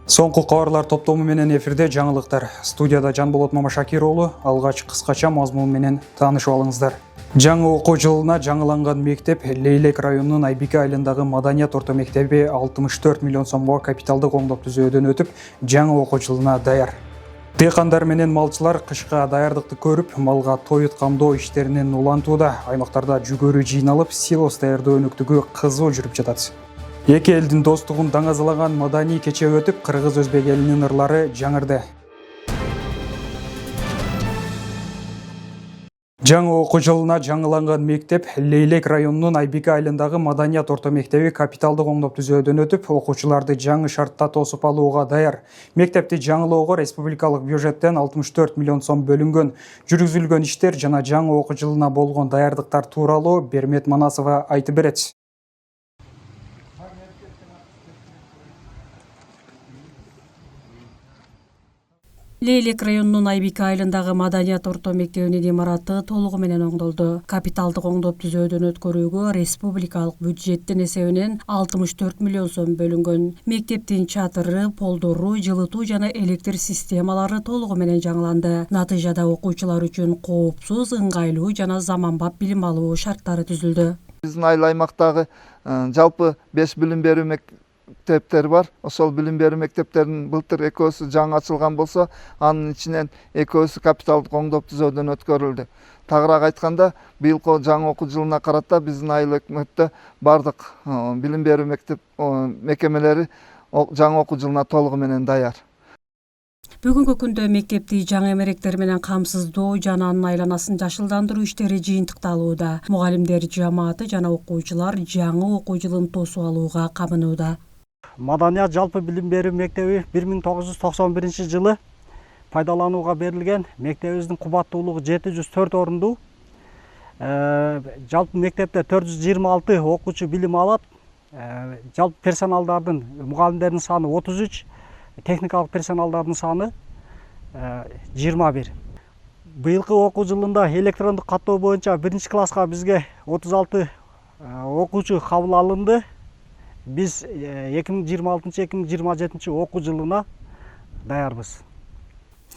Соңку кабарлар топтому менен эфирде жаңылыктар. Студияда Жанболот Мамашакир уулу, алгач кыскача мазмун менен таанышып алыңыздар. Жаңы окуу жылына жаңыланган мектеп Лейлек районунун Айбике айылындагы Маданият орто мектеби 64 миллион сомго капиталдык оңдоп түзөөдөн өтүп, жаңы окуу жылына даяр. Дыйкандар менен малчылар кышка даярдыкты көрүп, малга тоют камдоо иштеринен улантууда. Аймактарда жүгөрү жыйналып, силос даярдоо өнүктүгү кызуу жүрүп жатат. Эки элдин достугун даңазалаган маданий кече өтүп, кыргыз-өзбек элинин ырлары жаңырды. Жаңы окуу жылына жаңыланган мектеп Лейлек районунун Айбике айылындагы Маданият орто мектеби капиталдык оңдоп түзөөдөн өтүп, окуучуларды жаңы шартта тосуп алууга даяр. Мектепти жаңылоого республикалык бюджеттен 64 миллион сом бөлүнгөн. Жүргүзүлгөн иштер жана жаңы окуу жылына болгон даярдыктар тууралуу Бермет Манасова айтып берет. Лейлек районунун Айбике айылындагы Маданият орто мектебинин имараты толугу менен оңдолду. Капиталдык оңдоп түзөөдөн өткөрүүгө республикалык бюджеттин эсебинен 64 миллион сом бөлүнгөн. Мектептин чатыры, полдору, жылытуу жана электр системалары толугу менен жаңыланды. Натыйжада окуучулар үчүн коопсуз, ыңгайлуу жана заманбап билим алуу шарттары түзүлдү. Биздин айыл аймактагы жалпы 5 билим берүү мектептер бар. Ошол билим берүү мектептеринин былтыр экөөсү жаңы ачылган болсо, анын ичинен экөөсү капиталдык оңдоп түзөөдөн өткөрүлдү. Тагыраак айтканда, быйылкы жаңы окуу жылына карата биздин айыл өкмөттө бардык билим берүү мекемелери жаңы окуу жылына толугу менен даяр. Бүгүнкү күндө мектепти жаңы эмеректер менен камсыздоо жана анын айланасын жашылдандыруу иштери жыйынтыкталууда. Мугалимдер жамааты жана окуучулар жаңы окуу жылын тосуп алууга камынууда. Маданият жалпы билим берүү мектеби 1991 жылы пайдаланууга берилген. Мектебибиздин кубаттуулугу 704 орундуу. Жалпы мектепте 426 окуучу билим алат. Жалпы персоналдардын, мугалимдердин саны 33, техникалык персоналдардын саны 21. Быйылкы окуу жылында электрондук каттоо боюнча 1 класска бизге 36 окуучу кабыл алынды. Биз 2026-2027 окуу жылына даярбыз.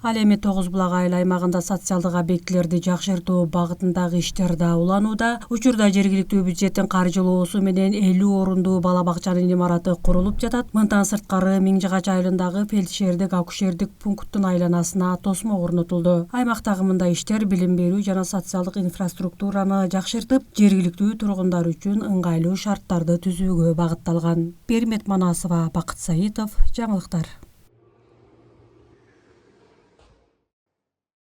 Ал эми Тогуз Булак айыл аймагында социалдык объектилерди жакшыртуу багытындагы иштер да уланууда. Учурда жергиликтүү бюджеттин каржылоосу менен 50 орундуу бала бакчанын имараты курулуп жатат. Мындан сырткары Миңжигач айылындагы фельдшердик акушердик пункттун айланасына тосмо орнотулду. Аймактагы мындай иштер билим берүү жана социалдык инфраструктураны жакшыртып, жергиликтүү тургундар үчүн ыңгайлуу шарттарды түзүүгө багытталган. Бермет Манасова, Бакыт Саитов, жаңылыктар.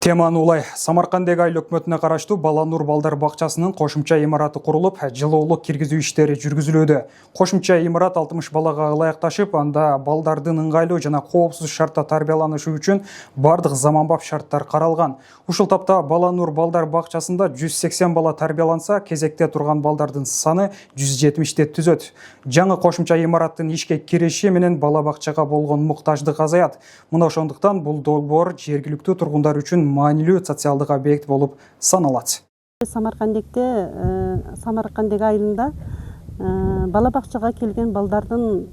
Теманы улай, Самаркандеги айыл өкмөтүнө караштуу Баланур балдар бакчасынын кошумча имараты курулуп, жылуулук киргизүү иштери жүргүзүлүүдө. Кошумча имарат 60 балага ылайыкташып, анда балдардын ыңгайлуу жана коопсуз шартта тарбияланышы үчүн бардык заманбап шарттар каралган. Ушул тапта Баланур балдар бакчасында 180 бала тарбияланса, кезекте турган балдардын саны 170 түзөт. Жаңы кошумча имараттын ишке кириши менен бала бакчага болгон муктаждык азаят. Мына ошондуктан бул долбоор жергиликтүү тургундар үчүн маанилүү социалдык объект болуп саналат. Самаркандеги айылында бала бакчага келген балдардын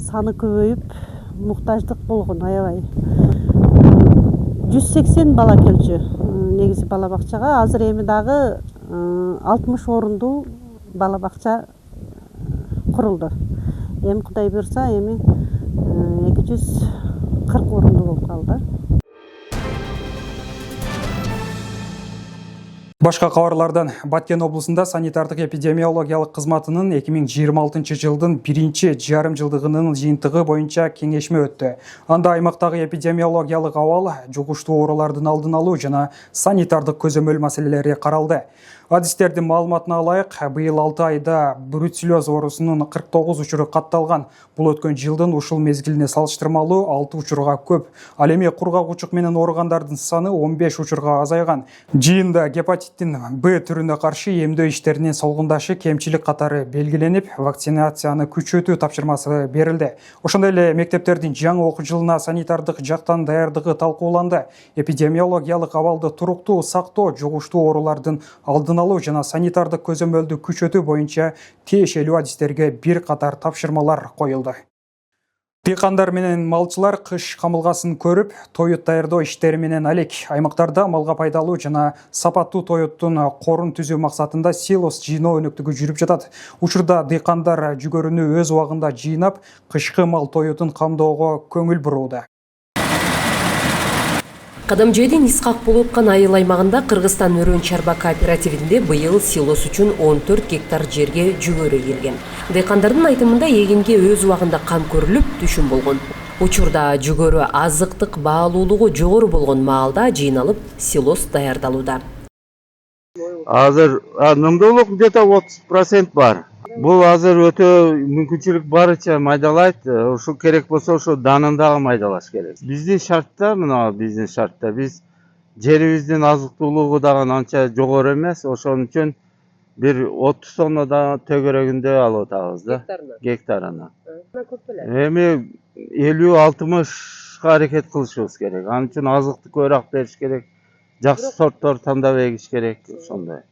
саны көбөйүп, муктаждык болгон аябай. 180 бала келчү негизи бала бакчага. Азыр эми дагы 60 орундуу бала бакча курулду. Эми Кудай буйрса, эми 240 орундуу болуп калды. Башка кабарлардан Баткен облусунда санитардык эпидемиологиялык кызматынын 2026 жылдын 1-жарым жылдыгынын жыйынтыгы боюнча кеңешме өттү. Анда аймактагы эпидемиологиялык абал, жугуштуу оорулардын алдын алуу жана санитардык көзөмөл маселелери каралды. Адистердин маалыматына алайык, быйыл 6 айда бруцеллез оорусунун 49 учуру катталган. Бул өткөн жылдын ушул мезгилине салыштырмалуу 6 учурга көп. Ал эми кургак учук менен ооругандардын саны 15 учурга азайган. Жыйында гепатиттин Б түрүнө каршы эмдөө иштеринин солгундашы кемчилик катары белгиленип, вакцинацияны күчөтүү тапшырмасы берилди. Ошондой эле мектептердин жаңы окуу жылына санитардык жактан даярдыгы талкууланды. Эпидемиологиялык абалды туруктуу сактоо, жугуштуу оорулардын алдын алуу жана санитардык көзөмөлдү күчөтүү боюнча тиешелүү адистерге бир катар тапшырмалар коюлду. Дыйкандар менен малчылар кыш камылгасын көрүп, тоют даярдоо иштери менен алек. Аймактарда малга пайдалуу жана сапаттуу тоюттун корун түзүү максатында силос жыйноо өнөктүгү жүрүп жатат. Учурда дыйкандар жүгөрүнү өз убагында жыйнап, кышкы мал тоютун камдоого көңүл бурууда. Кадамжайдын Исхак болуп аткан айыл аймагында Кыргызстан өрөн чарба кооперативинде быйыл силос үчүн 14 гектар жерге жүгөрү келген. Дыйкандардын айтымында эгинге өз убагында кам көрүлүп, түшүм болгон. Учурда жүгөрү азыктык баалуулугу жогору болгон маалда жыйналып, силос даярдалууда. Азыр нымдуулук где-то 30% бар. Бул азыр өтө мүмкүнчүлүк барыча майдалайт. Ушу керек болсо ошо данын дагы майдалаш керек. Биздин шартта, биз жерибиздин азыктуулугу дагы анча жогору эмес. Ошон үчүн бир 30 тоннадан төгөрөгүндө алып атабыз да. Гектарына. Эми 50-60га аракет кылышыбыз керек. Анын үчүн азыкты көбүрөөк бериш керек. Жакшы сорттор тандап эгиш керек, ошондой.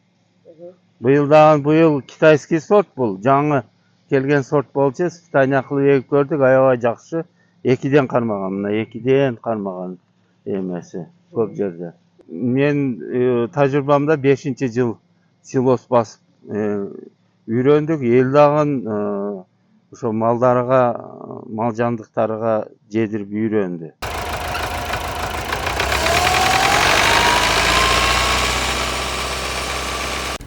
Быйыл китайский сорт бул. Жаңы келген сорт болчу, испытание кылып эгип көрдүк, аябай жакшы. 2ден кармаган, мына 2ден кармаган эмеси көп жерде. Мен тажрыйбамда 5-жыл силос басып үйрөндүк. Эл дагы ошо малдарга, мал жандыктарга жедирип үйрөндү.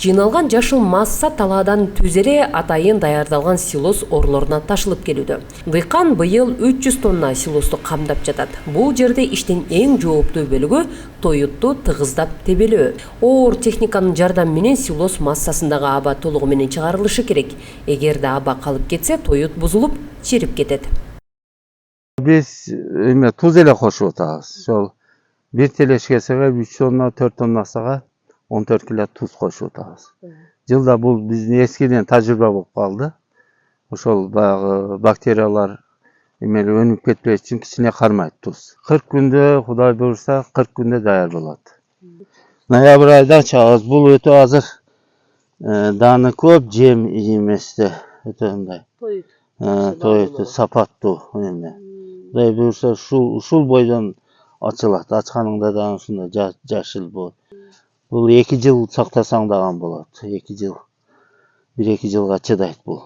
Жыйналган жашыл масса талаадан түзере атайын даярдалган силос орлоруна ташылып келүүдө. Дыйкан быйыл 300 тонна силосту камдап жатат. Бул жерде иштин эң жооптуу бөлүгү тоютту тыгыздап тебелөө. Оор техниканын жардамы менен силос массасындагы аба толугу менен чыгарылышы керек. Эгерде аба калып кетсе, тоют бузулуп, чирип кетет. Биз туз эле кошуп атабыз. Ошол бир телешкесине 3 тонна, 4 тоннасына 14 кило туз кошуп атабыз. Жылда бул биздин эскиден тажрыйба болуп калды. Ошол баягы бактериялар өнүп кетпеш үчүн кичине кармайт туз. 40 күндө, Кудай буйрса, 40 күндө даяр болот. Ноябрь айда чагабыз. Бул өтө азыр даны көп, жем эместе, өтө мындай. Тоют сапаттуу эме. Кудай буйрса, ушул бойдон ачылат. Ачканыңда дагы ушундай жашыл болот. Бул 2 жыл сактасаң дагы болот. 2 жыл. 1-2 жылга чыдайт бул.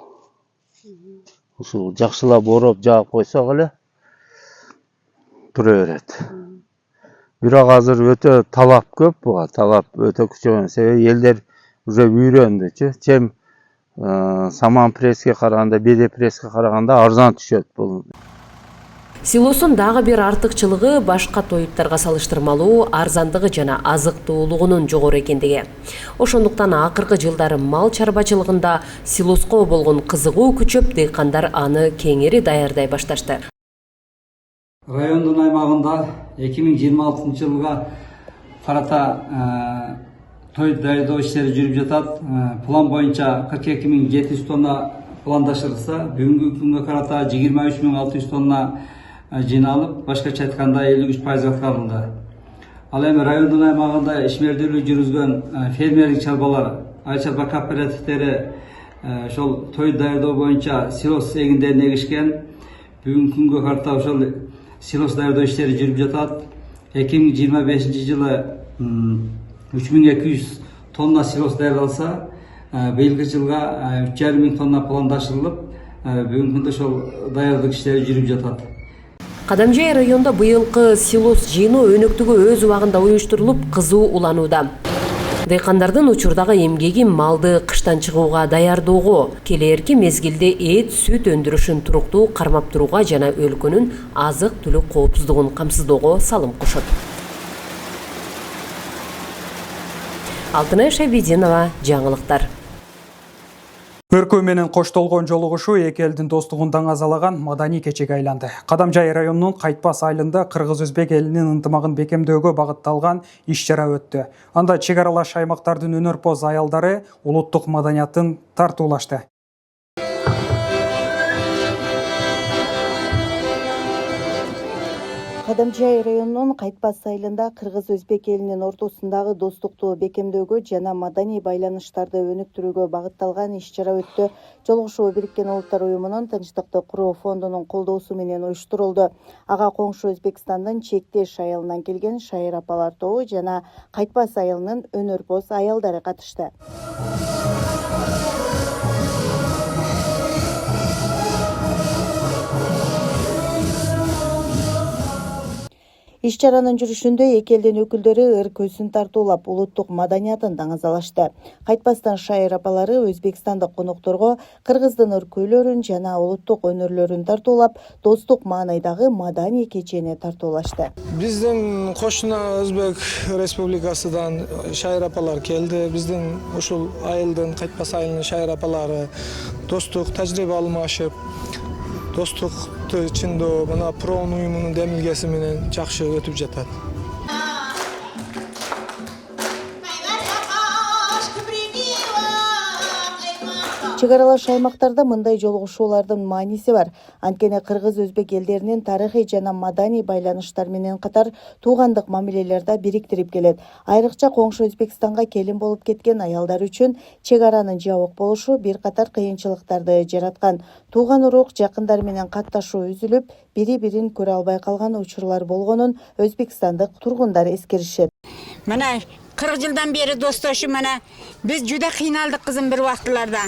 Ушул жакшылап ороп жаап койсок эле тура берет. Бирок азыр өтө талап көп буга. Талап өтө күчөйгөн. Себеби элдер уже үйрөндүчү. Чем саман пресске караганда, беде пресске караганда арзан түшөт бул. Силостун дагы бир артыкчылыгы башка тоюттарга салыштырмалуу арзандыгы жана азыктуулугунун жогору экендиги. Ошондуктан акыркы жылдары мал чарбачылыгында силоско болгон кызыгуу күчөп, дыйкандар аны кеңири даярдай башташты. Райондун аймагында 2026 жылга карата тоют даярдоо иштери жүрүп жатат. План боюнча 42.700 тонна пландашылса, бүгүнкү күнгө карата 23.600 тонна жыйналып, башкача айтканда 53% аткарылды. Ал эми райондун аймагында ишмердүүлүк жүргүзгөн фермерлик чарбалар, ай чарба кооперативдери ошол тоют даярдоо боюнча силос эгиндерин эгишкен. Бүгүнкү күнгө карата ошол силос даярдоо иштери жүрүп жатат. 2025 жылы 3200 тонна силос даярдалса, быйылкы жылга 3,5 тонна пландашылып, бүгүнкү күндө ошол даярдык иштери жүрүп жатат. Кадамжай районунда быйылкы силос жыйноо өнөктүгү өз убагында уюштурулуп, кызуу уланууда. Дыйкандардын учурдагы эмгеги малды кыштан чыгууга даярдоого, келээрки мезгилде эт, сүт өндүрүшүн туруктуу кармап турууга жана өлкөнүн азык-түлүк коопсуздугун камсыздоого салым кошот. Алтынай Шабидинова, жаңылыктар. Өркөө менен коштолгон жолугушуу эки элдин достугун даңазалаган маданий кечеге айланды. Кадамжай районунун Кайтпас айылында кыргыз-өзбек элинин ынтымагын бекемдөөгө багытталган иш-чара өттү. Анда чек аралаш аймактардын өнөрпоз аялдары улуттук маданиятын тартуулашты. Кадамжай районунун Кайтпас айылында кыргыз-өзбек элинин ортосундагы достукту бекемдөөгө жана маданий байланыштарды өнүктүрүүгө багытталган иш-чара өттү. Жолугушуу Бириккен Улуттар уюмунун Тынчтыкты куруу фондунун колдоосу менен уюштурулду. Ага коңшу Өзбекстандын Чектеш айылынан келген шайыр апалар тобу жана Кайтпас айылынын өнөрпоз аялдары катышты. Иш-чаранын жүрүшүндө эки элдин өкүлдөрү ыр көзүн тартуулап, улуттук маданиятын даңазалашты. Кайтпастан шайыр апалары өзбекстандык конокторго кыргыздын ыр көйлөрүн жана улуттук өнөрлөрүн тартуулап, достук маанайдагы маданий кечени тартуулашты. Биздин кошуна Өзбек Республикасынан шайыр апалар келди. Биздин ушул айылдын, Кайтпас айылынын шайыр апалары достук тажрыйба алмашып, достукту ичинде мына проон уюмунун демилгеси менен жакшы өтүп жатат. Чек аралаш аймактарда мындай жолугушуулардын мааниси бар. Анткени кыргыз-өзбек элдеринин тарыхый жана маданий байланыштар менен катар туугандык мамилелерди бириктирип келет. Айрыкча коңшу Өзбекстанга келин болуп кеткен аялдар үчүн чек аранын жабык болушу бир катар кыйынчылыктарды жараткан. Тууган урук, жакындар менен катташуу үзүлүп, бири-бирин көрө албай калган учурлар болгонун өзбекстандык тургундар эскеришет. Мына 40 жылдан бери достошуп, мына биз жуда кыйналдык кызым бир убактыларда.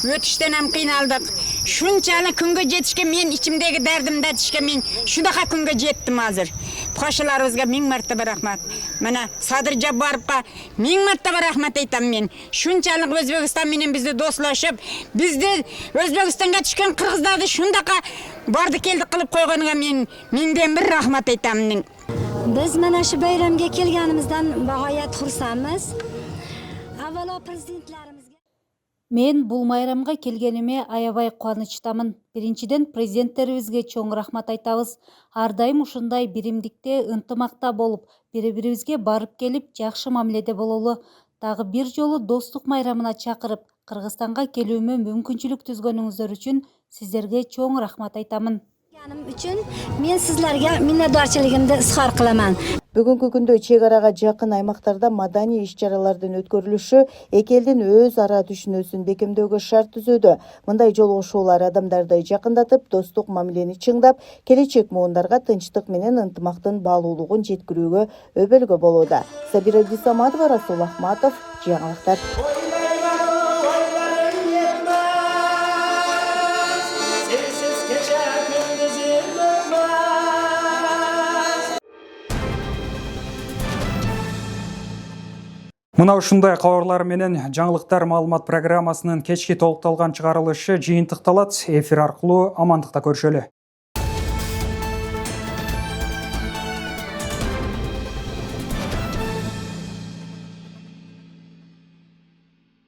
Өтүштөн ham кыйналдык. Шунчалык күнгө жетишке мен ичимдеги дардымды айтышка мен шунака күнгө жеттим азыр. Кошуларыбызга 1000 мартаба рахмат. Мына Садыр Жаббаровга 1000 мартаба рахмат айтам мен. Шунчалык Өзбекстан менен бизди дослошуп, бизди Өзбекстанга түшкөн кыргыздарды шундака барды келди кылып койгонуга мен 1000ден 1 рахмат айтам. Biz mana shu bayramga kelganimizdan bag'oyat xursandmiz. Avvalo prezidentlarimizga Мен бул майрамга келгениме аябай кубанычтамын. Биринчиден президенттерибизге чоң рахмат айтабыз. Ар дайым ушундай биримдикте, ынтымакта болуп, бири-бирибизге барып келип, жакшы мамиледе бололу. Дагы бир жолу достук майрамына чакырып, Кыргызстанга келүүмө мүмкүнчүлүк түзгөнүңүздөр үчүн сиздерге чоң рахмат айтамын. Үчүн мен сизлерге миннатдорчилигимди изхор кыламан. Бүгүнкү күндө чек арага жакын аймактарда маданий иш-чаралардын өткөрүлүшү эки элдин өз ара түшүнүүсүн бекемдөөгө шарт түзүүдө. Мындай жолугушуулар адамдарды жакындатып, достук мамилени чыңдап, келечек муундарга тынчтык менен ынтымактын баалуулугун жеткирүүгө өбөлгө болууда. Сабира Дисаматова, Расул Ахматов, жаңылыктар. Мына ушундай кабарлар менен жаңылыктар маалымат программасынын кечки толукталган чыгарылышы жыйынтыкталат. Эфир аркылуу амандыкта көрүшөлү.